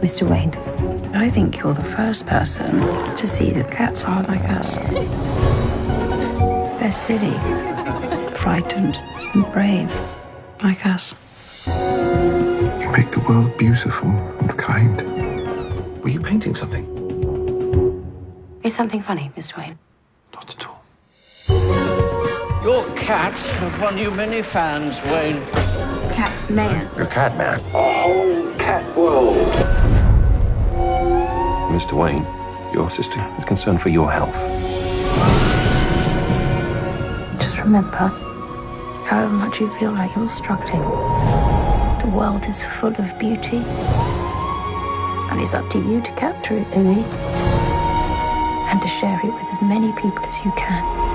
Mr. Wain, I think you're the first person to see that cats aren't like us. They're silly, frightened, and brave, like us. You make the world beautiful and kind. Were you painting something? Is something funny, Mr. Wain? Not at all. Your cats have won you many fans, Wain. Cat man. You're a cat man. A whole cat world. Mr. Wain, your sister is concerned for your health. Just remember, however much you feel like you're struggling, the world is full of beauty. And it's up to you to capture it, Louis. And to share it with as many people as you can.